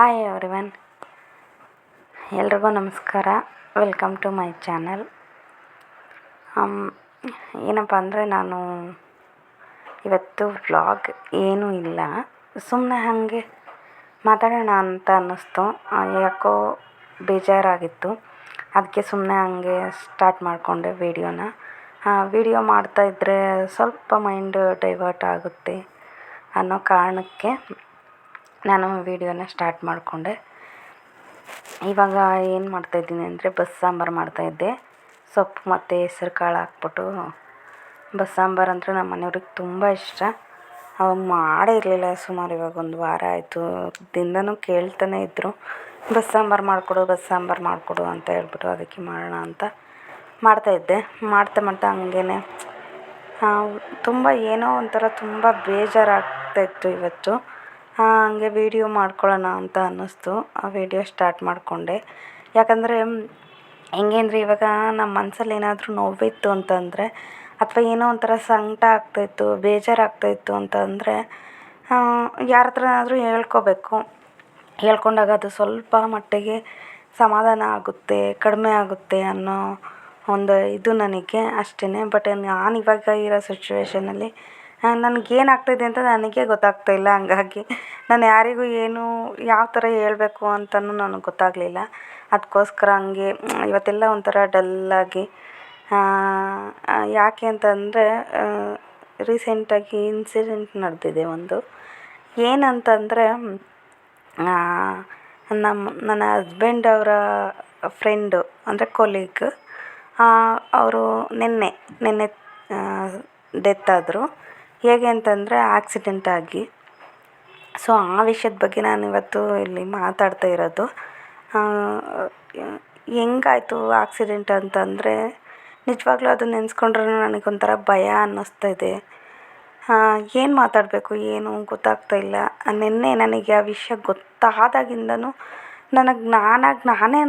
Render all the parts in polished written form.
Hi everyone, ಎಲ್ರಿಗೂ ನಮಸ್ಕಾರ. Welcome to my channel. ಏನಪ್ಪ ಅಂದರೆ ನಾನು ಇವತ್ತು ವ್ಲಾಗ್ ಏನೂ ಇಲ್ಲ, ಸುಮ್ಮನೆ ಹಾಗೆ ಮಾತಾಡೋಣ ಅಂತ ಅನ್ನಿಸ್ತು. ಯಾಕೋ ಬೇಜಾರಾಗಿತ್ತು, ಅದಕ್ಕೆ ಸುಮ್ಮನೆ ಹಾಗೆ ಸ್ಟಾರ್ಟ್ ಮಾಡಿಕೊಂಡೆ ವಿಡಿಯೋ ಮಾಡ್ತಾಯಿದ್ರೆ ಸ್ವಲ್ಪ ಮೈಂಡ್ ಡೈವರ್ಟ್ ಆಗುತ್ತೆ ಅನ್ನೋ ಕಾರಣಕ್ಕೆ ನಾನು ವಿಡಿಯೋನ ಸ್ಟಾರ್ಟ್ ಮಾಡಿಕೊಂಡೆ. ಇವಾಗ ಏನು ಮಾಡ್ತಾಯಿದ್ದೀನಿ ಅಂದರೆ ಬಸ್ ಸಾಂಬಾರು ಮಾಡ್ತಾಯಿದ್ದೆ. ಸೊಪ್ಪು ಮತ್ತು ಹೆಸ್ರು ಕಾಳು ಹಾಕ್ಬಿಟ್ಟು ಬಸ್ ಸಾಂಬಾರು ಅಂದರೆ ನಮ್ಮ ಮನೆಯವ್ರಿಗೆ ತುಂಬ ಇಷ್ಟ. ಅವಾಗ ಮಾಡೇ ಇರಲಿಲ್ಲ, ಸುಮಾರು ಇವಾಗ ಒಂದು ವಾರ ಆಯಿತು. ದಿನವೂ ಕೇಳ್ತಾನೆ ಇದ್ದರು, ಬಸ್ ಸಾಂಬಾರು ಮಾಡಿಕೊಡು ಅಂತ ಹೇಳ್ಬಿಟ್ಟು. ಅದಕ್ಕೆ ಮಾಡೋಣ ಅಂತ ಮಾಡ್ತಾಯಿದ್ದೆ. ಮಾಡ್ತಾ ಹಂಗೇ ತುಂಬ ಏನೋ ಒಂಥರ ತುಂಬ ಬೇಜಾರಾಗ್ತಾಯಿತ್ತು ಇವತ್ತು. ಹಂಗೆ ವೀಡಿಯೋ ಮಾಡ್ಕೊಳ್ಳೋಣ ಅಂತ ಅನ್ನಿಸ್ತು. ಆ ವಿಡಿಯೋ ಸ್ಟಾರ್ಟ್ ಮಾಡಿಕೊಂಡೆ. ಯಾಕಂದರೆ ಹೆಂಗೆ ಅಂದರೆ ಇವಾಗ ನಮ್ಮ ಮನಸ್ಸಲ್ಲಿ ಏನಾದರೂ ನೋವಿತ್ತು ಅಂತಂದರೆ, ಅಥವಾ ಏನೋ ಒಂಥರ ಸಂಕಟ ಆಗ್ತಾಯಿತ್ತು, ಬೇಜಾರಾಗ್ತಾಯಿತ್ತು ಅಂತಂದರೆ ಯಾರ ಹತ್ರನಾದರೂ ಹೇಳ್ಕೋಬೇಕು. ಹೇಳ್ಕೊಂಡಾಗ ಅದು ಸ್ವಲ್ಪ ಮಟ್ಟಿಗೆ ಸಮಾಧಾನ ಆಗುತ್ತೆ, ಕಡಿಮೆ ಆಗುತ್ತೆ ಅನ್ನೋ ಒಂದು ಇದು ನನಗೆ ಅಷ್ಟೇ. ಬಟ್ ನಾನು ಇವಾಗ ಇರೋ ಸಿಚುವೇಷನಲ್ಲಿ ನನಗೇನಾಗ್ತಾಯಿದೆ ಅಂತ ನನಗೆ ಗೊತ್ತಾಗ್ತಾಯಿಲ್ಲ. ಹಂಗಾಗಿ ನಾನು ಯಾರಿಗೂ ಯಾವ ಥರ ಹೇಳಬೇಕು ಅಂತಲೂ ನನಗೆ ಗೊತ್ತಾಗಲಿಲ್ಲ. ಅದಕ್ಕೋಸ್ಕರ ಹಂಗೆ ಇವತ್ತೆಲ್ಲ ಒಂಥರ ಡಲ್ಲಾಗಿ. ಯಾಕೆ ಅಂತಂದರೆ ರೀಸೆಂಟಾಗಿ ಇನ್ಸಿಡೆಂಟ್ ನಡೆದಿದೆ ಒಂದು. ಏನಂತಂದರೆ ನನ್ನ ಹಸ್ಬೆಂಡ್ ಅವರ ಫ್ರೆಂಡು ಅಂದರೆ ಕೊಲೀಗ್, ಅವರು ನಿನ್ನೆ ಡೆತ್ ಆದರು. ಹೇಗೆ ಅಂತಂದರೆ ಆಕ್ಸಿಡೆಂಟ್ ಆಗಿ. ಸೊ ಆ ವಿಷಯದ ಬಗ್ಗೆ ನಾನು ಇವತ್ತು ಇಲ್ಲಿ ಮಾತಾಡ್ತಾ ಇರೋದು. ಹೆಂಗಾಯಿತು ಆಕ್ಸಿಡೆಂಟ್ ಅಂತಂದರೆ ನಿಜವಾಗ್ಲೂ ಅದು ನೆನೆಸ್ಕೊಂಡ್ರೂ ನನಗೊಂಥರ ಭಯ ಅನ್ನಿಸ್ತಾಯಿದೆ. ಏನು ಮಾತಾಡಬೇಕು ಏನು ಗೊತ್ತಾಗ್ತಾಯಿಲ್ಲ. ನಿನ್ನೆ ನನಗೆ ಆ ವಿಷಯ ಗೊತ್ತಾದಾಗಿಂದನೂ ನಾನೇ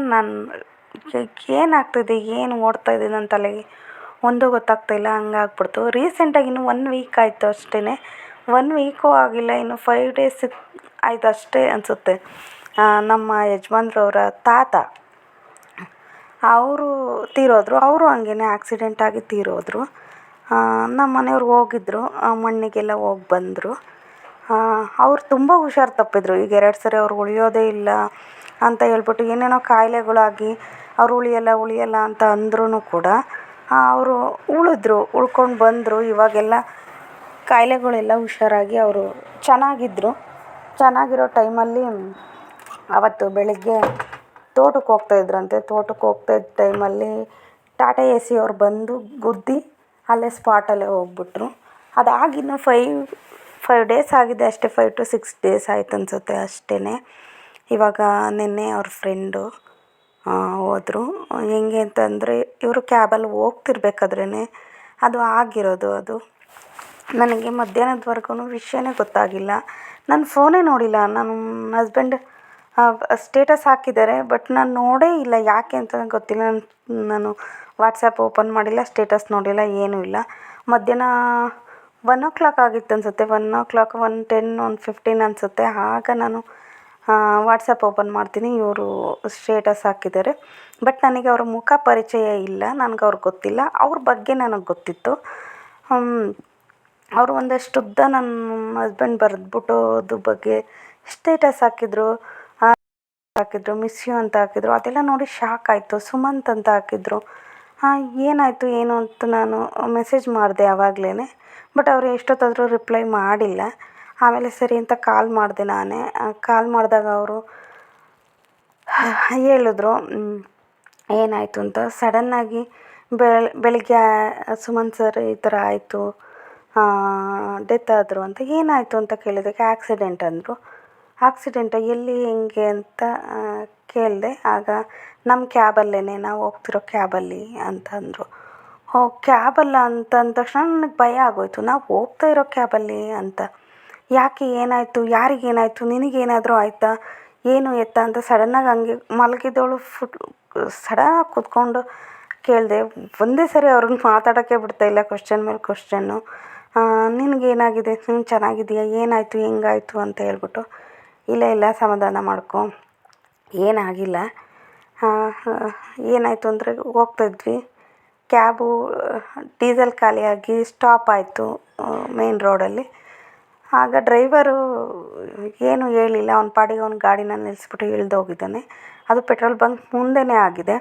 ಏನಾಗ್ತಿದೆ, ಏನು ಓಡ್ತಾಯಿದೆ ನನ್ನ ತಲೆಗೆ ಒಂದೂ ಗೊತ್ತಾಗ್ತಾಯಿಲ್ಲ. ಹಂಗಾಗ್ಬಿಡ್ತು. ರೀಸೆಂಟಾಗಿ ಇನ್ನೂ 1 ವೀಕ್ ಆಯಿತು ಅಷ್ಟೇ. 1 ವೀಕೂ ಆಗಿಲ್ಲ, ಇನ್ನು 5 ಡೇಸ್ ಆಯ್ತು ಅಷ್ಟೇ ಅನಿಸುತ್ತೆ. ನಮ್ಮ ಯಜಮಾನ್ರವರ ತಾತ ಅವರು ತೀರೋದ್ರು. ಅವರು ಹಂಗೇ ಆಕ್ಸಿಡೆಂಟ್ ಆಗಿ ತೀರೋದ್ರು. ನಮ್ಮ ಮನೆಯವ್ರು ಹೋಗಿದ್ರು, ಮಣ್ಣಿಗೆಲ್ಲ ಹೋಗಿ ಬಂದರು. ಅವ್ರು ತುಂಬ ಹುಷಾರು ತಪ್ಪಿದ್ರು. ಈಗ 2 ಸರಿ ಅವ್ರು ಉಳಿಯೋದೇ ಇಲ್ಲ ಅಂತ ಹೇಳ್ಬಿಟ್ಟು ಏನೇನೋ ಕಾಯಿಲೆಗಳಾಗಿ ಅವ್ರು ಉಳಿಯಲ್ಲ ಅಂತ ಅಂದ್ರೂ ಕೂಡ ಅವರು ಉಳ್ಕೊಂಡು ಬಂದರು. ಇವಾಗೆಲ್ಲ ಕಾಯಿಲೆಗಳೆಲ್ಲ ಹುಷಾರಾಗಿ ಅವರು ಚೆನ್ನಾಗಿರೋ ಟೈಮಲ್ಲಿ ಆವತ್ತು ಬೆಳಗ್ಗೆ ತೋಟಕ್ಕೆ ಹೋಗ್ತಾಯಿದ್ರಂತೆ. ತೋಟಕ್ಕೆ ಹೋಗ್ತಾಯಿದ್ದ ಟೈಮಲ್ಲಿ ಟಾಟಾ AC ಅವ್ರು ಬಂದು ಗುದ್ದಿ ಅಲ್ಲೇ ಸ್ಪಾಟಲ್ಲೇ ಹೋಗ್ಬಿಟ್ರು. ಅದಾಗಿನ್ನೂ 5 ಡೇಸ್ ಆಗಿದೆ ಅಷ್ಟೇ. 5 to 6 ಡೇಸ್ ಆಯ್ತು ಅನಿಸುತ್ತೆ ಅಷ್ಟೇ. ಇವಾಗ ನಿನ್ನೆ ಅವ್ರ ಫ್ರೆಂಡು ಹೋದರು. ಹೆಂಗೆ ಅಂತಂದರೆ ಇವರು ಕ್ಯಾಬಲ್ಲಿ ಹೋಗ್ತಿರ್ಬೇಕಾದ್ರೇ ಅದು ಆಗಿರೋದು. ಅದು ನನಗೆ ಮಧ್ಯಾಹ್ನದವರೆಗೂ ವಿಷಯನೇ ಗೊತ್ತಾಗಿಲ್ಲ. ನಾನು ಫೋನೇ ನೋಡಿಲ್ಲ. ನನ್ನ ಹಸ್ಬೆಂಡ್ ಸ್ಟೇಟಸ್ ಹಾಕಿದ್ದಾರೆ, ಬಟ್ ನಾನು ನೋಡೇ ಇಲ್ಲ. ಯಾಕೆ ಅಂತ ಗೊತ್ತಿಲ್ಲ. ನಾನು ವಾಟ್ಸಪ್ ಓಪನ್ ಮಾಡಿಲ್ಲ, ಸ್ಟೇಟಸ್ ನೋಡಿಲ್ಲ, ಏನೂ ಇಲ್ಲ. ಮಧ್ಯಾಹ್ನ 1 o'clock ಆಗಿತ್ತು ಅನಿಸುತ್ತೆ. 1 o'clock 1:10 1:15 ಅನಿಸುತ್ತೆ. ಆಗ ನಾನು ವಾಟ್ಸಪ್ ಓಪನ್ ಮಾಡ್ತೀನಿ, ಇವರು ಸ್ಟೇಟಸ್ ಹಾಕಿದ್ದಾರೆ. ಬಟ್ ನನಗೆ ಅವ್ರ ಮುಖ ಪರಿಚಯ ಇಲ್ಲ, ನನಗೆ ಅವ್ರಿಗೆ ಗೊತ್ತಿಲ್ಲ. ಅವ್ರ ಬಗ್ಗೆ ನನಗೆ ಗೊತ್ತಿತ್ತು. ಅವರು ಒಂದಷ್ಟು ಉದ್ದ ನನ್ನ ಹಸ್ಬೆಂಡ್ ಬರೆದ್ಬಿಟ್ಟು ಅದ್ರ ಬಗ್ಗೆ ಸ್ಟೇಟಸ್ ಹಾಕಿದ್ರು, ಮಿಸ್ ಯು ಅಂತ ಹಾಕಿದ್ರು. ಅದೆಲ್ಲ ನೋಡಿ ಶಾಕ್ ಆಯಿತು. ಸುಮಂತ್ ಅಂತ ಹಾಕಿದ್ರು. ಏನಾಯಿತು ಏನು ಅಂತ ನಾನು ಮೆಸೇಜ್ ಮಾಡಿದೆ ಆವಾಗಲೇ. ಬಟ್ ಅವರು ಎಷ್ಟೊತ್ತಾದರೂ ರಿಪ್ಲೈ ಮಾಡಿಲ್ಲ. ಆಮೇಲೆ ಸರಿ ಅಂತ ಕಾಲ್ ಮಾಡಿದೆ ನಾನೇ. ಕಾಲ್ ಮಾಡಿದಾಗ ಅವರು ಹೇಳಿದ್ರು ಏನಾಯಿತು ಅಂತ. ಸಡನ್ನಾಗಿ ಬೆಳಿಗ್ಗೆ ಸುಮಂತ್ ಸರ್ ಈ ಥರ ಆಯಿತು, ಡೆತ್ ಆದರು ಅಂತ. ಏನಾಯಿತು ಅಂತ ಕೇಳಿದ್ದಕ್ಕೆ ಆಕ್ಸಿಡೆಂಟ್ ಅಂದರು. ಆಕ್ಸಿಡೆಂಟ ಎಲ್ಲಿ ಹೆಂಗೆ ಅಂತ ಕೇಳಿದೆ. ಆಗ ನಮ್ಮ ಕ್ಯಾಬಲ್ಲೇ, ನಾವು ಹೋಗ್ತಿರೋ ಕ್ಯಾಬಲ್ಲಿ ಅಂತಂದರು. ಕ್ಯಾಬಲ್ಲ ಅಂತ ಅಂದ ತಕ್ಷಣ ನನಗೆ ಭಯ ಆಗೋಯಿತು. ನಾವು ಹೋಗ್ತಾ ಇರೋ ಕ್ಯಾಬಲ್ಲಿ ಅಂತ. ಯಾಕೆ ಏನಾಯಿತು, ಯಾರಿಗೇನಾಯಿತು, ನಿನಗೇನಾದರೂ ಆಯಿತಾ, ಏನು ಎತ್ತ ಅಂತ ಸಡನ್ನಾಗಿ ಹಂಗೆ ಮಲಗಿದವಳು ಸಡನ್ನಾಗಿ ಕೂತ್ಕೊಂಡು ಕೇಳಿದೆ. ಒಂದೇ ಸರಿ ಅವ್ರಿಗೆ ಮಾತಾಡೋಕ್ಕೆ ಬಿಡ್ತಾಯಿಲ್ಲ, ಕ್ವಶ್ಚನ್ ಮೇಲೆ ಕ್ವಶ್ಚನ್ನು. ನಿನಗೇನಾಗಿದೆ, ಚೆನ್ನಾಗಿದೆಯಾ, ಏನಾಯಿತು, ಹೆಂಗಾಯಿತು ಅಂತ ಹೇಳ್ಬಿಟ್ಟು ಇಲ್ಲ ಇಲ್ಲ ಸಮಾಧಾನ ಮಾಡ್ಕೊ, ಏನಾಗಿಲ್ಲ. ಏನಾಯಿತು ಅಂದರೆ ಹೋಗ್ತಾಯಿದ್ವಿ, ಕ್ಯಾಬು ಡೀಸೆಲ್ ಖಾಲಿಯಾಗಿ ಸ್ಟಾಪ್ ಆಯಿತು ಮೇನ್ ರೋಡಲ್ಲಿ. ಆಗ ಡ್ರೈವರು ಏನೂ ಹೇಳಿಲ್ಲ, ಅವ್ನ ಪಾಡಿಗೆ ಅವ್ನ ಗಾಡಿನ ನಿಲ್ಲಿಸ್ಬಿಟ್ಟು ಇಳ್ದೋಗಿದ್ದಾನೆ. ಅದು ಪೆಟ್ರೋಲ್ ಬಂಕ್ ಮುಂದೆಯೇ ಆಗಿದೆ.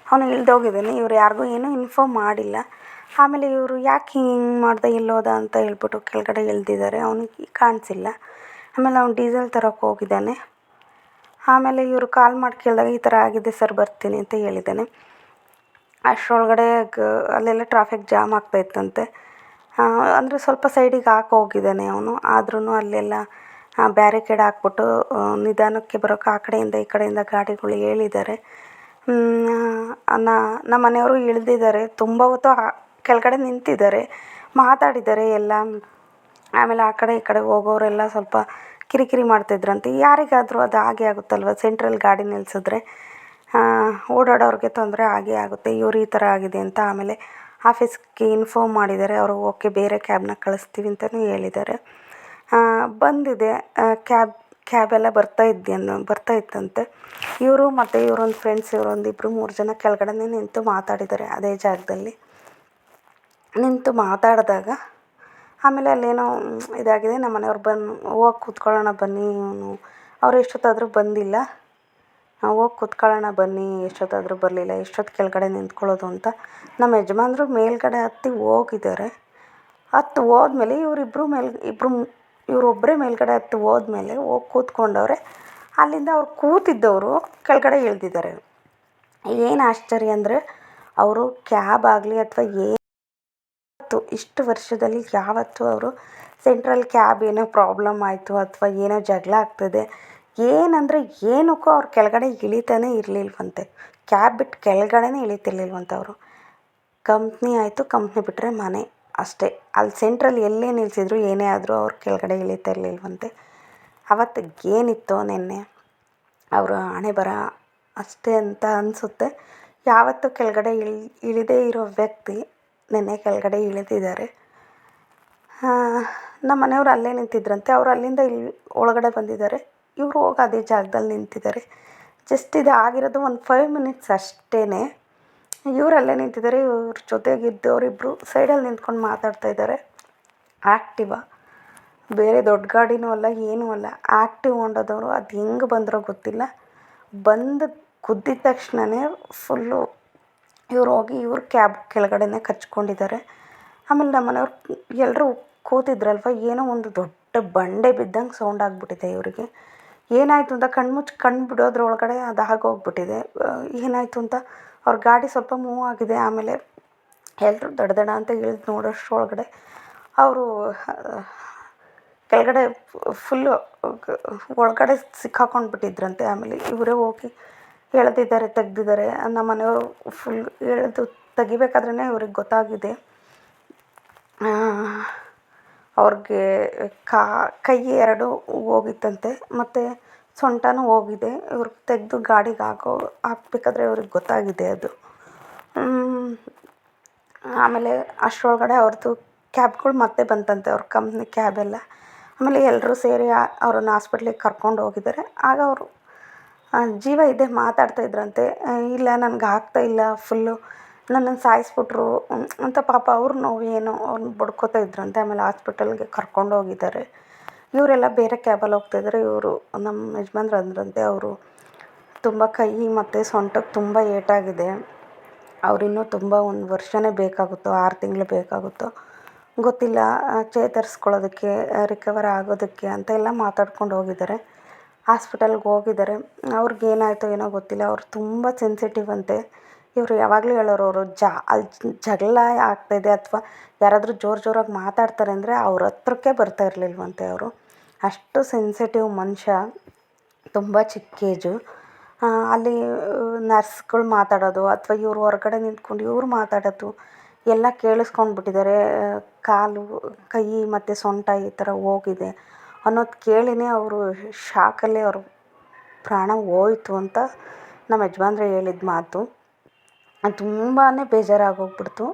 ಅವನು ಇಳ್ದೋಗಿದ್ದಾನೆ, ಇವ್ರು ಯಾರಿಗೂ ಏನೂ ಇನ್ಫಾರ್ಮ್ ಮಾಡಿಲ್ಲ. ಆಮೇಲೆ ಇವರು ಯಾಕೆ ಹಿಂಗೆ ಮಾಡ್ದೆ, ಎಲ್ಲೋದ ಅಂತ ಹೇಳ್ಬಿಟ್ಟು ಕೆಳಗಡೆ ಇಳ್ದಿದ್ದಾರೆ. ಅವನಿಗೆ ಕಾಣಿಸಿಲ್ಲ. ಆಮೇಲೆ ಅವ್ನು ಡೀಸೆಲ್ ತರೋಕ್ಕೆ ಹೋಗಿದ್ದಾನೆ. ಆಮೇಲೆ ಇವರು ಕಾಲ್ ಮಾಡಿ ಕೇಳಿದಾಗ ಈ ಥರ ಆಗಿದೆ ಸರ್, ಬರ್ತೀನಿ ಅಂತ ಹೇಳಿದ್ದಾನೆ. ಅಷ್ಟರೊಳಗಡೆ ಅಲ್ಲೆಲ್ಲ ಟ್ರಾಫಿಕ್ ಜಾಮ್ ಆಗ್ತಾಯಿತ್ತಂತೆ. ಅಂದರೆ ಸ್ವಲ್ಪ ಸೈಡಿಗೆ ಹಾಕಿ ಹೋಗಿದ್ದಾನೆ ಅವನು. ಆದ್ರೂ ಅಲ್ಲೆಲ್ಲ ಬ್ಯಾರಿಕೇಡ್ ಹಾಕ್ಬಿಟ್ಟು ನಿಧಾನಕ್ಕೆ ಬರೋಕ್ಕೆ ಆ ಕಡೆಯಿಂದ ಈ ಕಡೆಯಿಂದ ಗಾಡಿಗಳು ಹೇಳಿದ್ದಾರೆ. ನಮ್ಮ ಮನೆಯವರು ಇಳಿದಿದ್ದಾರೆ, ತುಂಬ ಹೊತ್ತು ಕೆಳಗಡೆ ನಿಂತಿದ್ದಾರೆ, ಮಾತಾಡಿದ್ದಾರೆ ಎಲ್ಲ. ಆಮೇಲೆ ಆ ಕಡೆ ಈ ಕಡೆ ಹೋಗೋರೆಲ್ಲ ಸ್ವಲ್ಪ ಕಿರಿಕಿರಿ ಮಾಡ್ತಿದ್ರಂತೆ. ಯಾರಿಗಾದರೂ ಅದು ಆಗೇ ಆಗುತ್ತಲ್ವ, ಸೆಂಟ್ರಲ್ಲಿ ಗಾಡಿ ನಿಲ್ಲಿಸಿದ್ರೆ ಓಡಾಡೋರಿಗೆ ತೊಂದರೆ ಆಗೇ ಆಗುತ್ತೆ. ಇವ್ರು ಈ ಥರ ಆಗಿದೆ ಅಂತ ಆಮೇಲೆ ಆಫೀಸ್ಗೆ ಇನ್ಫಾರ್ಮ್ ಮಾಡಿದ್ದಾರೆ. ಅವರು ಓಕೆ ಬೇರೆ ಕ್ಯಾಬ್ನ ಕಳಿಸ್ತೀವಿ ಅಂತಲೂ ಹೇಳಿದ್ದಾರೆ. ಬಂದಿದೆ ಕ್ಯಾಬೆಲ್ಲ ಬರ್ತಾ ಇತ್ತಂತೆ. ಇವರು ಮತ್ತು ಇವರೊಂದು ಫ್ರೆಂಡ್ಸ್, ಇವರೊಂದಿಬ್ಬರು 3 ಜನ ಕೆಳಗಡೆನೇ ನಿಂತು ಮಾತಾಡಿದ್ದಾರೆ. ಅದೇ ಜಾಗದಲ್ಲಿ ನಿಂತು ಮಾತಾಡಿದಾಗ ಆಮೇಲೆ ಅಲ್ಲೇನೋ ಇದಾಗಿದೆ. ನಮ್ಮ ಮನೆಯವ್ರು ಹೋಗಿ ಕೂತ್ಕೊಳ್ಳೋಣ ಬನ್ನಿ, ಅವ್ರು ಎಷ್ಟೊತ್ತಾದರೂ ಬಂದಿಲ್ಲ, ಹೋಗಿ ಕೂತ್ಕೊಳ್ಳೋಣ ಬನ್ನಿ, ಎಷ್ಟೊತ್ತಾದರೂ ಬರಲಿಲ್ಲ, ಎಷ್ಟೊತ್ತು ಕೆಳಗಡೆ ನಿಂತ್ಕೊಳ್ಳೋದು ಅಂತ ನಮ್ಮ ಯಜಮಾನರು ಮೇಲ್ಗಡೆ ಹತ್ತಿ ಹೋಗಿದ್ದಾರೆ. ಹೋದ್ಮೇಲೆ ಇವರೊಬ್ಬರೇ ಮೇಲ್ಗಡೆ ಹತ್ತಿ ಹೋದ್ಮೇಲೆ ಹೋಗಿ ಕೂತ್ಕೊಂಡವ್ರೆ. ಅಲ್ಲಿಂದ ಅವ್ರು ಕೂತಿದ್ದವರು ಕೆಳಗಡೆ ಇಳಿದಿದ್ದಾರೆ. ಏನು ಆಶ್ಚರ್ಯ ಅಂದರೆ ಅವರು ಕ್ಯಾಬ್ ಆಗಲಿ ಅಥವಾ ಇಷ್ಟು ವರ್ಷದಲ್ಲಿ ಯಾವತ್ತೂ ಅವರು ಸೆಂಟ್ರಲ್ ಕ್ಯಾಬ್ ಏನೋ ಪ್ರಾಬ್ಲಮ್ ಆಯಿತು ಅಥವಾ ಏನೋ ಜಗಳ ಆಗ್ತದೆ ಏನಂದರೆ ಏನಕ್ಕೂ ಅವ್ರು ಕೆಳಗಡೆ ಇಳಿತಾನೇ ಇರಲಿಲ್ವಂತೆ. ಕ್ಯಾಬ್ ಬಿಟ್ಟು ಕೆಳಗಡೆನೇ ಇಳಿತಿರ್ಲಿಲ್ವಂತೆ ಅವರು. ಕಂಪ್ನಿ ಆಯಿತು, ಕಂಪ್ನಿ ಬಿಟ್ಟರೆ ಮನೆ ಅಷ್ಟೇ. ಅಲ್ಲಿ ಸೆಂಟ್ರಲ್ಲಿ ಎಲ್ಲೇ ನಿಲ್ಲಿಸಿದ್ರು ಏನೇ ಆದರೂ ಅವ್ರು ಕೆಳಗಡೆ ಇಳಿತಾ ಇರಲಿಲ್ವಂತೆ. ಅವತ್ತು ಏನಿತ್ತೋ ನಿನ್ನೆ ಅವರ ಹಣೆಬರ ಅಷ್ಟೇ ಅಂತ ಅನಿಸುತ್ತೆ. ಯಾವತ್ತೂ ಕೆಳಗಡೆ ಇಳಿದೇ ಇರೋ ವ್ಯಕ್ತಿ ನೆನ್ನೆ ಕೆಳಗಡೆ ಇಳಿದಿದ್ದಾರೆ. ನಮ್ಮ ಮನೆಯವರು ಅಲ್ಲೇ ನಿಂತಿದ್ರಂತೆ. ಅವರು ಅಲ್ಲಿಂದ ಒಳಗಡೆ ಬಂದಿದ್ದಾರೆ. ಇವರು ಹೋಗಿ ಅದೇ ಜಾಗದಲ್ಲಿ ನಿಂತಿದ್ದಾರೆ. ಜಸ್ಟ್ ಇದು ಆಗಿರೋದು ಒಂದು 5 ಮಿನಿಟ್ಸ್ ಅಷ್ಟೇ. ಇವರು ಅಲ್ಲೇ ನಿಂತಿದ್ದಾರೆ. ಇವ್ರ ಜೊತೆಗಿದ್ದವರಿಬ್ಬರು ಸೈಡಲ್ಲಿ ನಿಂತ್ಕೊಂಡು ಮಾತಾಡ್ತಾಯಿದ್ದಾರೆ. ಆ್ಯಕ್ಟಿವಾ, ಬೇರೆ ದೊಡ್ಡ ಗಾಡಿನೂ ಅಲ್ಲ, ಏನೂ ಅಲ್ಲ, ಆ್ಯಕ್ಟಿವ್ ಹೊಂಡೋದವರು. ಅದು ಹೆಂಗೆ ಬಂದರೋ ಗೊತ್ತಿಲ್ಲ, ಬಂದು ಗುದ್ದಿದ ತಕ್ಷಣವೇ ಫುಲ್ಲು ಇವ್ರು ಹೋಗಿ ಇವ್ರ ಕ್ಯಾಬ್ ಕೆಳಗಡೆನೇ ಕಚ್ಕೊಂಡಿದ್ದಾರೆ. ಆಮೇಲೆ ನಮ್ಮ ಮನೆಯವ್ರು ಎಲ್ಲರೂ ಕೂತಿದ್ರಲ್ವ, ಏನೋ ಒಂದು ದೊಡ್ಡ ಬಂಡೆ ಬಿದ್ದಂಗೆ ಸೌಂಡ್ ಆಗಿಬಿಟ್ಟಿದೆ ಇವರಿಗೆ. ಏನಾಯಿತು ಅಂತ ಕಣ್ಣು ಬಿಡೋದ್ರೊಳಗಡೆ ಅದು ಆಗೋಗ್ಬಿಟ್ಟಿದೆ. ಏನಾಯಿತು ಅಂತ ಅವ್ರ ಗಾಡಿ ಸ್ವಲ್ಪ ಮೂವ್ ಆಗಿದೆ. ಆಮೇಲೆ ಎಲ್ಲರೂ ದಡ ಅಂತ ಇಳಿದು ನೋಡೋಷ್ಟ್ರೊಳಗಡೆ ಅವರು ಕೆಳಗಡೆ ಫುಲ್ಲು ಒಳಗಡೆ ಸಿಕ್ಕಾಕೊಂಡು ಬಿಟ್ಟಿದ್ರಂತೆ. ಆಮೇಲೆ ಇವರೇ ಹೋಗಿ ಎಳೆದಿದ್ದಾರೆ, ತೆಗ್ದಿದ್ದಾರೆ. ನಮ್ಮ ಮನೆಯವರು ಫುಲ್ ಎಳೆದು ತೆಗಿಬೇಕಾದ್ರೇ ಇವ್ರಿಗೆ ಗೊತ್ತಾಗಿದೆ. ಅವ್ರಿಗೆ ಕೈ 2 ಹೋಗಿತ್ತಂತೆ, ಮತ್ತು ಸೊಂಟನೂ ಹೋಗಿದೆ. ಇವ್ರಿಗೆ ತೆಗೆದು ಗಾಡಿಗೆ ಹಾಕ್ಬೇಕಾದ್ರೆ ಇವ್ರಿಗೆ ಗೊತ್ತಾಗಿದೆ ಅದು. ಆಮೇಲೆ ಅಷ್ಟರೊಳಗಡೆ ಅವ್ರದ್ದು ಕ್ಯಾಬ್ಗಳು ಮತ್ತೆ ಬಂತಂತೆ, ಅವ್ರ ಕಂಪ್ನಿ ಕ್ಯಾಬೆಲ್ಲ. ಆಮೇಲೆ ಎಲ್ಲರೂ ಸೇರಿ ಅವ್ರನ್ನ ಹಾಸ್ಪಿಟ್ಲಿಗೆ ಕರ್ಕೊಂಡು ಹೋಗಿದ್ದಾರೆ. ಆಗ ಅವರು ಜೀವ ಇದೆ ಮಾತಾಡ್ತಾಯಿದ್ರಂತೆ. ಇಲ್ಲ ನನಗೆ ಆಗ್ತಾಯಿಲ್ಲ, ಫುಲ್ಲು ನನ್ನನ್ನು ಸಾಯಿಸ್ಬಿಟ್ರು ಅಂತ ಪಾಪ ಅವ್ರ ನೋವು ಏನೋ ಅವ್ರನ್ನ ಬಡ್ಕೋತಾ ಇದ್ರಂತೆ. ಆಮೇಲೆ ಹಾಸ್ಪಿಟಲ್ಗೆ ಕರ್ಕೊಂಡು ಹೋಗಿದ್ದಾರೆ. ಇವರೆಲ್ಲ ಬೇರೆ ಕ್ಯಾಬಲ್ಲಿ ಹೋಗ್ತಾಯಿದ್ದಾರೆ. ಇವರು ನಮ್ಮ ಯಜಮಾನ್ರು ಅಂದ್ರಂತೆ ಅವರು ತುಂಬ ಕೈ ಮತ್ತು ಸೊಂಟಕ್ಕೆ ತುಂಬ ಏಟಾಗಿದೆ, ಅವರಿನ್ನೂ ತುಂಬ 1 ವರ್ಷನೇ ಬೇಕಾಗುತ್ತೋ 6 ತಿಂಗಳು ಬೇಕಾಗುತ್ತೋ ಗೊತ್ತಿಲ್ಲ ಚೇತರಿಸ್ಕೊಳ್ಳೋದಕ್ಕೆ, ರಿಕವರ್ ಆಗೋದಕ್ಕೆ ಅಂತ ಎಲ್ಲ ಮಾತಾಡ್ಕೊಂಡು ಹೋಗಿದ್ದಾರೆ. ಹಾಸ್ಪಿಟಲ್ಗೆ ಹೋಗಿದ್ದಾರೆ. ಅವ್ರಿಗೆ ಏನಾಯಿತೋ ಏನೋ ಗೊತ್ತಿಲ್ಲ, ಅವ್ರು ತುಂಬ ಸೆನ್ಸಿಟಿವ್ ಅಂತೆ. ಇವರು ಯಾವಾಗಲೂ ಹೇಳೋರು, ಅವರು ಅಲ್ಲಿ ಜಗಳ ಆಗ್ತಾಯಿದೆ ಅಥವಾ ಯಾರಾದರೂ ಜೋರಾಗಿ ಮಾತಾಡ್ತಾರೆ ಅಂದರೆ ಅವ್ರ ಹತ್ರಕ್ಕೆ ಬರ್ತಾ ಇರಲಿಲ್ವಂತೆ. ಅವರು ಅಷ್ಟು ಸೆನ್ಸಿಟಿವ್ ಮನುಷ್ಯ, ತುಂಬ ಚಿಕ್ಕ ಏಜು. ಅಲ್ಲಿ ನರ್ಸ್ಗಳು ಮಾತಾಡೋದು ಅಥವಾ ಇವರು ಹೊರಗಡೆ ನಿಂತ್ಕೊಂಡು ಇವ್ರು ಮಾತಾಡೋದು ಎಲ್ಲ ಕೇಳಿಸ್ಕೊಂಡು ಬಿಟ್ಟಿದ್ದಾರೆ. ಕಾಲು, ಕೈ ಮತ್ತು ಸೊಂಟ ಈ ಥರ ಹೋಗಿದೆ ಅನ್ನೋದು ಕೇಳಿನೇ ಅವರು ಶಾಕಲ್ಲೇ ಅವರು ಪ್ರಾಣ ಹೋಯಿತು ಅಂತ ನಮ್ಮ ಯಜಮಾನ್ರು ಹೇಳಿದ ಮಾತು. ತುಂಬಾ ಬೇಜಾರಾಗೋಗ್ಬಿಡ್ತು.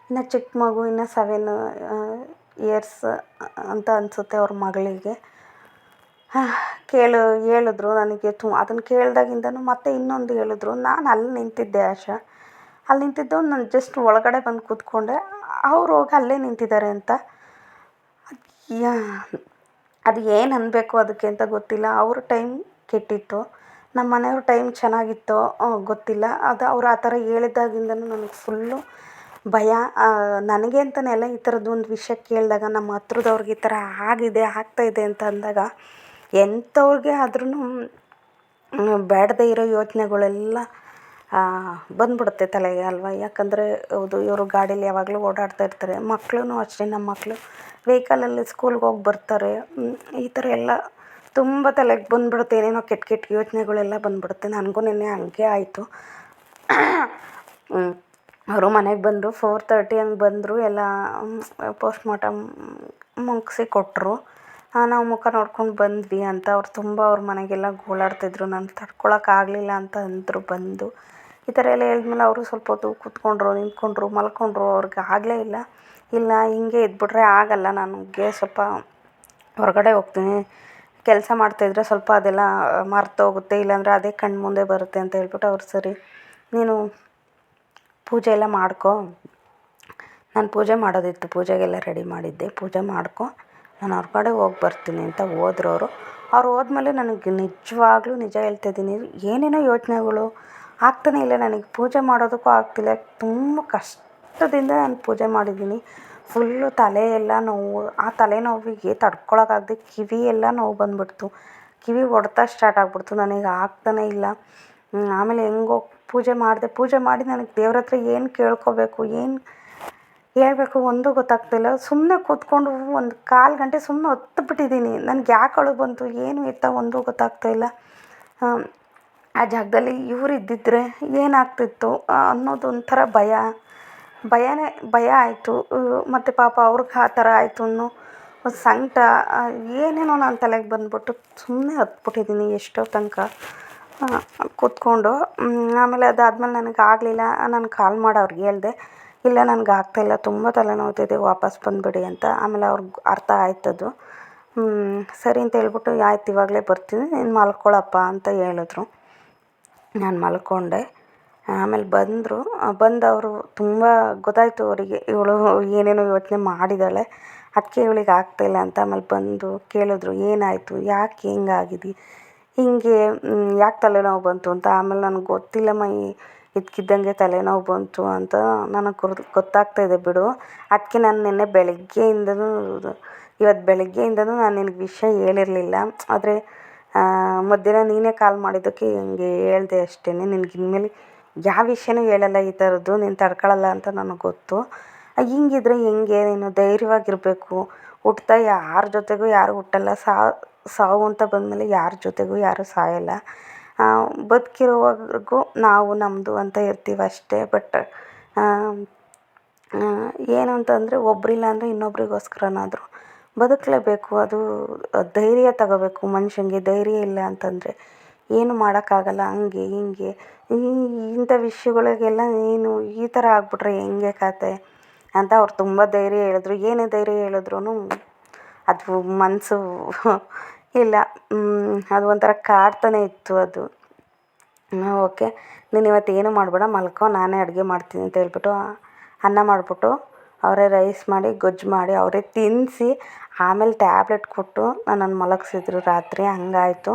ಇನ್ನು ಚಿಕ್ಕ ಮಗು, ಇನ್ನು 7 ಇಯರ್ಸ್ ಅಂತ ಅನಿಸುತ್ತೆ ಅವ್ರ ಮಗಳಿಗೆ. ಹೇಳಿದ್ರು ನನಗೆ ಅದನ್ನು ಕೇಳಿದಾಗಿಂದನೂ ಮತ್ತೆ ಇನ್ನೊಂದು ಹೇಳಿದ್ರು. ನಾನು ಅಲ್ಲಿ ನಿಂತಿದ್ದೆ ಆಶಾ, ಅಲ್ಲಿ ನಿಂತಿದ್ದು ನಾನು ಜಸ್ಟ್ ಒಳಗಡೆ ಬಂದು ಕೂತ್ಕೊಂಡೆ. ಅವ್ರು ಹೋಗಿ ಅಲ್ಲೇ ನಿಂತಿದ್ದಾರೆ ಅಂತ. ಯಾ ಅದು ಏನು ಅನ್ನಬೇಕು ಅದಕ್ಕೆ ಅಂತ ಗೊತ್ತಿಲ್ಲ. ಅವ್ರ ಟೈಮ್ ಕೆಟ್ಟಿತ್ತು, ನಮ್ಮ ಮನೆಯವ್ರ ಟೈಮ್ ಚೆನ್ನಾಗಿತ್ತೋ ಗೊತ್ತಿಲ್ಲ. ಅದು ಅವ್ರು ಆ ಥರ ಹೇಳಿದಾಗಿಂದನೂ ನನಗೆ ಫುಲ್ಲು ಭಯ. ನನಗೆ ಅಂತಲೇ ಅಲ್ಲ, ಈ ಥರದ್ದು ಒಂದು ವಿಷಯ ಕೇಳಿದಾಗ ನಮ್ಮ ಹತ್ರದವ್ರಿಗೆ ಈ ಥರ ಆಗ್ತಾಯಿದೆ ಅಂತ ಅಂದಾಗ ಎಂಥವ್ರಿಗೆ ಆದ್ರೂ ಬೇಡದೇ ಇರೋ ಯೋಚನೆಗಳೆಲ್ಲ ಬಂದ್ಬಿಡುತ್ತೆ ತಲೆಗೆ ಅಲ್ವಾ. ಯಾಕಂದರೆ ಹೌದು, ಇವರು ಗಾಡೀಲಿ ಯಾವಾಗಲೂ ಓಡಾಡ್ತಾ ಇರ್ತಾರೆ. ಮಕ್ಕಳೂ ಅಷ್ಟೇ, ನಮ್ಮ ಮಕ್ಕಳು ವೆಹಿಕಲಲ್ಲಿ ಸ್ಕೂಲ್ಗೆ ಹೋಗಿ ಬರ್ತಾರೆ. ಈ ಥರ ಎಲ್ಲ ತುಂಬ ತಲೆಗೆ ಬಂದ್ಬಿಡುತ್ತೆ, ಏನೇನೋ ಕೆಟ್ಟ ಕೆಟ್ಟ ಯೋಚನೆಗಳೆಲ್ಲ ಬಂದ್ಬಿಡುತ್ತೆ. ನನಗೂ ನೆನ್ನೆ ಹಂಗೆ ಆಯಿತು. ಅವರು ಮನೆಗೆ ಬಂದರು, 4:30 ಹಂಗೆ ಬಂದರು. ಎಲ್ಲ ಪೋಸ್ಟ್ಮಾರ್ಟಮ್ ಮುಗಿಸಿ ಕೊಟ್ಟರು. ನಾವು ಮುಖ ನೋಡ್ಕೊಂಡು ಬಂದ್ವಿ ಅಂತ ಅವ್ರು ತುಂಬ ಅವ್ರ ಮನೆಗೆಲ್ಲ ಗೋಳಾಡ್ತಿದ್ರು. ನಾನು ತಡ್ಕೊಳಕ್ಕಾಗಲಿಲ್ಲ ಅಂತ ಅಂದರು ಬಂದು. ಈ ಥರ ಎಲ್ಲ ಹೇಳಿದ್ಮೇಲೆ ಅವರು ಸ್ವಲ್ಪ ಹೊತ್ತು ಕೂತ್ಕೊಂಡ್ರು, ನಿಂತ್ಕೊಂಡ್ರು, ಮಲ್ಕೊಂಡ್ರು. ಅವ್ರಿಗೆ ಆಗಲೇ ಇಲ್ಲ ಹಿಂಗೆ ಇದ್ಬಿಟ್ರೆ ಆಗಲ್ಲ, ನನಗೆ ಸ್ವಲ್ಪ ಹೊರಗಡೆ ಹೋಗ್ತೀನಿ, ಕೆಲಸ ಮಾಡ್ತಾಯಿದ್ರೆ ಸ್ವಲ್ಪ ಅದೆಲ್ಲ ಮರ್ತೋಗುತ್ತೆ, ಇಲ್ಲಾಂದರೆ ಅದೇ ಕಣ್ಣು ಮುಂದೆ ಬರುತ್ತೆ ಅಂತ ಹೇಳ್ಬಿಟ್ಟು ಅವ್ರು ಸರಿ ನೀನು ಪೂಜೆ ಎಲ್ಲ ಮಾಡ್ಕೊ, ನಾನು ಪೂಜೆ ಮಾಡೋದಿತ್ತು, ಪೂಜೆಗೆಲ್ಲ ರೆಡಿ ಮಾಡಿದ್ದೆ, ಪೂಜೆ ಮಾಡ್ಕೊ, ನಾನು ಹೊರಗಡೆ ಹೋಗಿ ಬರ್ತೀನಿ ಅಂತ ಹೋದ್ರು ಅವರು. ಅವ್ರು ಹೋದ್ಮೇಲೆ ನನಗೆ ನಿಜವಾಗ್ಲೂ ನಿಜ ಹೇಳ್ತಾಯಿದ್ದೀನಿ, ಏನೇನೋ ಯೋಚನೆಗಳು ಆಗ್ತಾನೇ ಇಲ್ಲ ನನಗೆ. ಪೂಜೆ ಮಾಡೋದಕ್ಕೂ ಆಗ್ತಿಲ್ಲ. ತುಂಬ ಕಷ್ಟದಿಂದ ನಾನು ಪೂಜೆ ಮಾಡಿದ್ದೀನಿ. ಫುಲ್ಲು ತಲೆ ಎಲ್ಲ ನೋವು. ಆ ತಲೆನೋವಿಗೆ ತಡ್ಕೊಳಕ್ಕಾಗದೆ ಕಿವಿ ಎಲ್ಲ ನೋವು ಬಂದುಬಿಡ್ತು. ಕಿವಿ ಹೊಡೆತ ಸ್ಟಾರ್ಟ್ ಆಗಿಬಿಡ್ತು. ನನಗೆ ಆಗ್ತಾನೇ ಇಲ್ಲ. ಆಮೇಲೆ ಹೆಂಗೋ ಪೂಜೆ ಮಾಡಿದೆ. ಪೂಜೆ ಮಾಡಿ ನನಗೆ ದೇವ್ರ ಹತ್ರ ಏನು ಕೇಳ್ಕೋಬೇಕು, ಏನು ಹೇಳ್ಬೇಕು ಒಂದೂ ಗೊತ್ತಾಗ್ತಾಯಿಲ್ಲ. ಸುಮ್ಮನೆ ಕೂತ್ಕೊಂಡು ಒಂದು 1/4 ಗಂಟೆ ಸುಮ್ಮನೆ ಹೊತ್ತುಬಿಟ್ಟಿದ್ದೀನಿ. ನನಗೆ ಯಾಕೆ ಅಳು ಬಂತು, ಏನು ಎತ್ತ ಒಂದೂ ಗೊತ್ತಾಗ್ತಾಯಿಲ್ಲ. ಆ ಜಾಗದಲ್ಲಿ ಇವ್ರು ಇದ್ದಿದ್ದರೆ ಏನಾಗ್ತಿತ್ತು ಅನ್ನೋದು ಒಂಥರ ಭಯ ಆಯಿತು. ಮತ್ತು ಪಾಪ ಅವ್ರಿಗೆ ಆ ಥರ ಆಯಿತು ಅನ್ನೋ ಒಂದು ಸಂಕಟ, ಏನೇನೋ ನನ್ನ ತಲೆಗೆ ಬಂದ್ಬಿಟ್ಟು ಸುಮ್ಮನೆ ಹತ್ಬಿಟ್ಟಿದ್ದೀನಿ ಎಷ್ಟೋ ತನಕ ಕೂತ್ಕೊಂಡು. ಆಮೇಲೆ ಅದಾದಮೇಲೆ ನನಗೆ ಆಗಲಿಲ್ಲ. ನಾನು ಕಾಲ್ ಮಾಡಿ ಅವ್ರಿಗೆ ಹೇಳಿದೆ, ಇಲ್ಲ ನನಗೆ ಆಗ್ತಾಯಿಲ್ಲ, ತುಂಬ ತಲೆನೋವ್ತಿದೆ, ವಾಪಸ್ ಬಂದುಬಿಡಿ ಅಂತ. ಆಮೇಲೆ ಅವ್ರಿಗೆ ಅರ್ಥ ಆಯ್ತದು. ಸರಿ ಅಂತ ಹೇಳ್ಬಿಟ್ಟು, ಆಯ್ತು ಇವಾಗಲೇ ಬರ್ತೀನಿ, ನೀನು ಮಲ್ಕೊಳ್ಳಪ್ಪ ಅಂತ ಹೇಳಿದ್ರು. ನಾನು ಮಲ್ಕೊಂಡೆ. ಆಮೇಲೆ ಬಂದವರು ತುಂಬ ಗೊತ್ತಾಯಿತು ಅವರಿಗೆ, ಇವಳು ಏನೇನೋ ಯೋಚನೆ ಮಾಡಿದ್ದಾಳೆ, ಅದಕ್ಕೆ ಇವಳಿಗೆ ಆಗ್ತಾಯಿಲ್ಲ ಅಂತ. ಆಮೇಲೆ ಬಂದು ಕೇಳಿದ್ರು, ಏನಾಯಿತು, ಯಾಕೆ ಹಿಂಗೆ ಯಾಕೆ ತಲೆನೋವು ಬಂತು ಅಂತ. ಆಮೇಲೆ ನನಗೆ ಗೊತ್ತಿಲ್ಲ ಮೈ ಇದ್ದಕ್ಕಿದ್ದಂಗೆ ತಲೆನೋವು ಬಂತು ಅಂತ ನನಗೆ ಗೊತ್ತಾಗ್ತಾಯಿದೆ ಬಿಡು. ಅದಕ್ಕೆ ನಾನು ನಿನ್ನೆ ಇವತ್ತು ಬೆಳಗ್ಗೆಯಿಂದನೂ ನಾನು ನಿನಗೆ ವಿಷಯ ಹೇಳಿರಲಿಲ್ಲ. ಆದರೆ ಮಧ್ಯಾಹ್ನ ನೀನೇ ಕಾಲ್ ಮಾಡಿದ್ದಕ್ಕೆ ಹಿಂಗೆ ಹೇಳಿದೆ ಅಷ್ಟೇ. ನಿನಗೆ ಇನ್ಮೇಲೆ ಯಾವ ವಿಷಯನೂ ಹೇಳಲ್ಲ ಈ ಥರದ್ದು, ನೀನು ತಡ್ಕೊಳ್ಳಲ್ಲ ಅಂತ ನನಗೆ ಗೊತ್ತು. ಹಿಂಗಿದ್ರೆ ಹೆಂಗೆ, ನೀನು ಧೈರ್ಯವಾಗಿರಬೇಕು. ಹುಟ್ತಾ ಯಾರ ಜೊತೆಗೂ ಯಾರೂ ಹುಟ್ಟಲ್ಲ, ಸಾವು ಅಂತ ಬಂದಮೇಲೆ ಯಾರ ಜೊತೆಗೂ ಯಾರೂ ಸಾಯಲ್ಲ. ಬದುಕಿರೋವರೆಗೂ ನಾವು ನಮ್ಮದು ಅಂತ ಇರ್ತೀವಿ ಅಷ್ಟೇ. ಬಟ್ ಏನು ಅಂತಂದರೆ ಒಬ್ಬರಿಲ್ಲ ಅಂದರೆ ಇನ್ನೊಬ್ರಿಗೋಸ್ಕರನಾದರೂ ಬದುಕಲೇಬೇಕು. ಅದು ಧೈರ್ಯ ತಗೋಬೇಕು. ಮನುಷ್ಯನಿಗೆ ಧೈರ್ಯ ಇಲ್ಲ ಅಂತಂದರೆ ಏನು ಮಾಡೋಕ್ಕಾಗಲ್ಲ. ಹಂಗೆ ಹಿಂಗೆ ಇಂಥ ವಿಷಯಗಳಿಗೆಲ್ಲ ನೀನು ಈ ಥರ ಆಗ್ಬಿಟ್ರೆ ಹೆಂಗೆ ಕತೆ ಅಂತ ಅವ್ರು ತುಂಬ ಧೈರ್ಯ ಹೇಳಿದ್ರು. ಏನೇ ಧೈರ್ಯ ಹೇಳಿದ್ರು ಅದು ಮನಸ್ಸು ಇಲ್ಲ, ಅದು ಒಂಥರ ಕಾಡ್ತಾನೆ ಇತ್ತು ಅದು. ಓಕೆ, ನೀನು ಇವತ್ತು ಏನು ಮಾಡಬೇಡ, ಮಲ್ಕೊ, ನಾನೇ ಅಡುಗೆ ಮಾಡ್ತೀನಿ ಅಂತ ಹೇಳ್ಬಿಟ್ಟು ಅನ್ನ ಮಾಡಿಬಿಟ್ಟು ಅವರೇ ರೈಸ್ ಮಾಡಿ ಗೊಜ್ಜು ಮಾಡಿ ಅವರೇ ತಿನ್ನಿಸಿ ಆಮೇಲೆ ಟ್ಯಾಬ್ಲೆಟ್ ಕೊಟ್ಟು ನನ್ನನ್ನು ಮಲಗಿಸಿದ್ರು ರಾತ್ರಿ. ಹಂಗಾಯಿತು.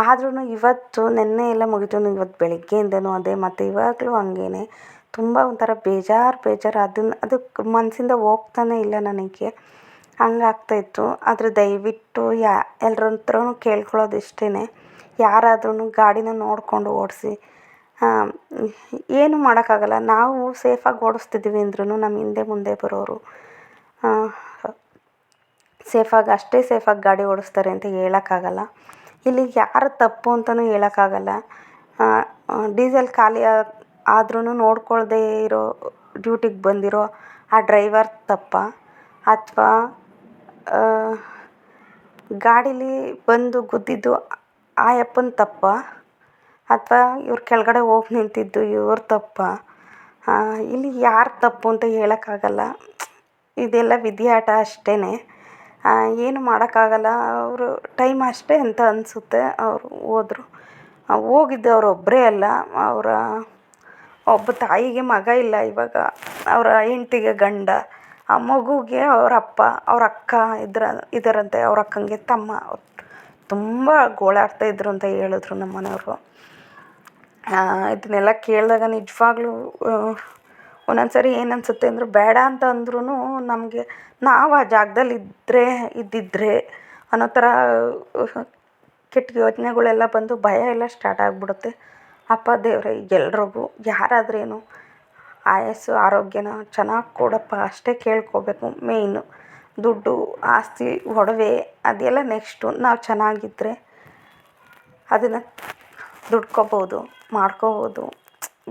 ಆದ್ರೂ ಇವತ್ತು ನೆನ್ನೆ ಎಲ್ಲ ಮುಗೀತು, ಇವತ್ತು ಬೆಳಗ್ಗೆಯಿಂದನೂ ಅದೇ, ಮತ್ತು ಇವಾಗಲೂ ಹಂಗೇ ತುಂಬ ಒಂಥರ ಬೇಜಾರು. ಅದು ಮನಸ್ಸಿಂದ ಹೋಗ್ತಾನೆ ಇಲ್ಲ ನನಗೆ, ಹಂಗಾಗ್ತಾಯಿತ್ತು. ಆದರೆ ದಯವಿಟ್ಟು ಎಲ್ಲರ ಹತ್ರನೂ ಕೇಳ್ಕೊಳ್ಳೋದು ಇಷ್ಟೇ, ಯಾರಾದ್ರೂ ಗಾಡಿನ ನೋಡಿಕೊಂಡು ಓಡಿಸಿ. ಏನು ಮಾಡೋಕ್ಕಾಗಲ್ಲ. ನಾವು ಸೇಫಾಗಿ ಓಡಿಸ್ತಿದ್ದೀವಿ ಅಂದ್ರೂ ನಮ್ಮ ಹಿಂದೆ ಮುಂದೆ ಬರೋರು ಅಷ್ಟೇ ಸೇಫಾಗಿ ಗಾಡಿ ಓಡಿಸ್ತಾರೆ ಅಂತ ಹೇಳೋಕ್ಕಾಗಲ್ಲ. ಇಲ್ಲಿ ಯಾರು ತಪ್ಪು ಅಂತಲೂ ಹೇಳೋಕ್ಕಾಗಲ್ಲ. ಡೀಸೆಲ್ ಖಾಲಿ ಆದ್ರೂ ನೋಡ್ಕೊಳ್ದೇ ಇರೋ ಡ್ಯೂಟಿಗೆ ಬಂದಿರೋ ಆ ಡ್ರೈವರ್ ತಪ್ಪ, ಅಥವಾ ಗಾಡೀಲಿ ಬಂದು ಗುದ್ದಿದ್ದು ಆ ಯಪ್ಪನ ತಪ್ಪ, ಅಥವಾ ಇವ್ರು ಕೆಳಗಡೆ ಹೋಗಿ ನಿಂತಿದ್ದು ಇವ್ರ ತಪ್ಪ. ಇಲ್ಲಿ ಯಾರು ತಪ್ಪು ಅಂತ ಹೇಳೋಕ್ಕಾಗಲ್ಲ. ಇದೆಲ್ಲ ವಿಧಿಯಾಟ ಅಷ್ಟೇ. ಏನು ಮಾಡೋಕ್ಕಾಗಲ್ಲ. ಅವರು ಟೈಮ್ ಅಷ್ಟೇ ಅಂತ ಅನಿಸುತ್ತೆ. ಅವರು ಹೋದ್ರು. ಹೋಗಿದ್ದು ಅವ್ರು ಒಬ್ಬರೇ ಅಲ್ಲ, ಅವರ ಒಬ್ಬ ತಾಯಿಗೆ ಮಗ ಇಲ್ಲ ಇವಾಗ, ಅವರ ಹೆಂಡ್ತಿಗೆ ಗಂಡ, ಆ ಮಗುಗೆ ಅವ್ರ ಅಪ್ಪ, ಅವ್ರ ಅಕ್ಕ ಇದ್ದಾರಂತೆ, ಅವ್ರ ಅಕ್ಕಂಗೆ ತಮ್ಮ. ತುಂಬ ಗೋಳಾಡ್ತಾಯಿದ್ರು ಅಂತ ಹೇಳಿದ್ರು ನಮ್ಮ ಮನೆಯವರು. ಇದನ್ನೆಲ್ಲ ಕೇಳಿದಾಗ ನಿಜವಾಗ್ಲೂ ಒಂದೊಂದು ಸರಿ ಏನು ಅನಿಸುತ್ತೆ ಅಂದರೆ, ಬೇಡ ಅಂತ ಅಂದ್ರೂ ನಮಗೆ ನಾವು ಆ ಜಾಗದಲ್ಲಿ ಇದ್ದಿದ್ದರೆ ಅನ್ನೋ ಥರ ಕೆಟ್ಟ ಯೋಚನೆಗಳೆಲ್ಲ ಬಂದು ಭಯ ಎಲ್ಲ ಸ್ಟಾರ್ಟ್ ಆಗಿಬಿಡುತ್ತೆ. ಅಪ್ಪ ದೇವರೇ, ಎಲ್ರಿಗೂ ಯಾರಾದ್ರೇನು ಆಯಸ್ಸು ಆರೋಗ್ಯನ ಚೆನ್ನಾಗಿ ಕೊಡಪ್ಪ ಅಷ್ಟೇ ಕೇಳ್ಕೋಬೇಕು. ಮೇಯ್ನು ದುಡ್ಡು ಆಸ್ತಿ ಒಡವೆ ಅದೆಲ್ಲ ನೆಕ್ಸ್ಟು. ನಾವು ಚೆನ್ನಾಗಿದ್ದರೆ ಅದನ್ನು ದುಡ್ಕೋಬೋದು, ಮಾಡ್ಕೋಬೋದು.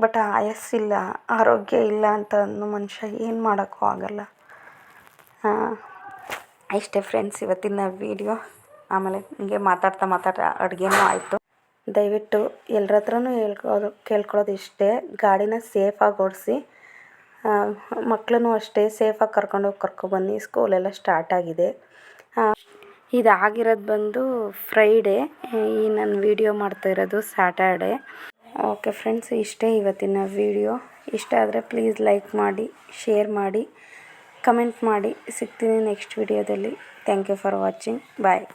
ಬಟ್ ಆಯಸ್ಸಿಲ್ಲ, ಆರೋಗ್ಯ ಇಲ್ಲ ಅಂತ ಅನ್ನೋ ಮನುಷ್ಯ ಏನು ಮಾಡೋಕ್ಕೂ ಆಗೋಲ್ಲ. ಇಷ್ಟೇ ಫ್ರೆಂಡ್ಸ್ ಇವತ್ತಿನ ವೀಡಿಯೋ. ಆಮೇಲೆ ಹಿಂಗೆ ಮಾತಾಡ್ತಾ ಅಡುಗೆನೂ ಆಯಿತು. ದಯವಿಟ್ಟು ಎಲ್ಲರ ಹತ್ರನೂ ಕೇಳ್ಕೊಳ್ಳೋದು ಇಷ್ಟೇ, ಗಾಡಿನ ಸೇಫಾಗಿ ಓಡಿಸಿ. ಮಕ್ಕಳನ್ನೂ ಅಷ್ಟೇ ಸೇಫಾಗಿ ಕರ್ಕೊಬನ್ನಿ. ಸ್ಕೂಲೆಲ್ಲ ಸ್ಟಾರ್ಟ್ ಆಗಿದೆ. ಇದಾಗಿರೋದು ಬಂದು ಫ್ರೈಡೇ, ಈ ನಾನು ವೀಡಿಯೋ ಮಾಡ್ತಾ ಇರೋದು ಸ್ಯಾಟರ್ಡೇ. ಓಕೆ ಫ್ರೆಂಡ್ಸ್, ಇಷ್ಟೇ ಇವತ್ತಿನ ವೀಡಿಯೋ. ಇಷ್ಟ ಆದರೆ ಪ್ಲೀಸ್ ಲೈಕ್ ಮಾಡಿ, ಶೇರ್ ಮಾಡಿ, ಕಮೆಂಟ್ ಮಾಡಿ. ಸಿಗ್ತೀನಿ ನೆಕ್ಸ್ಟ್ ವೀಡಿಯೋದಲ್ಲಿ. Thank you for watching. Bye.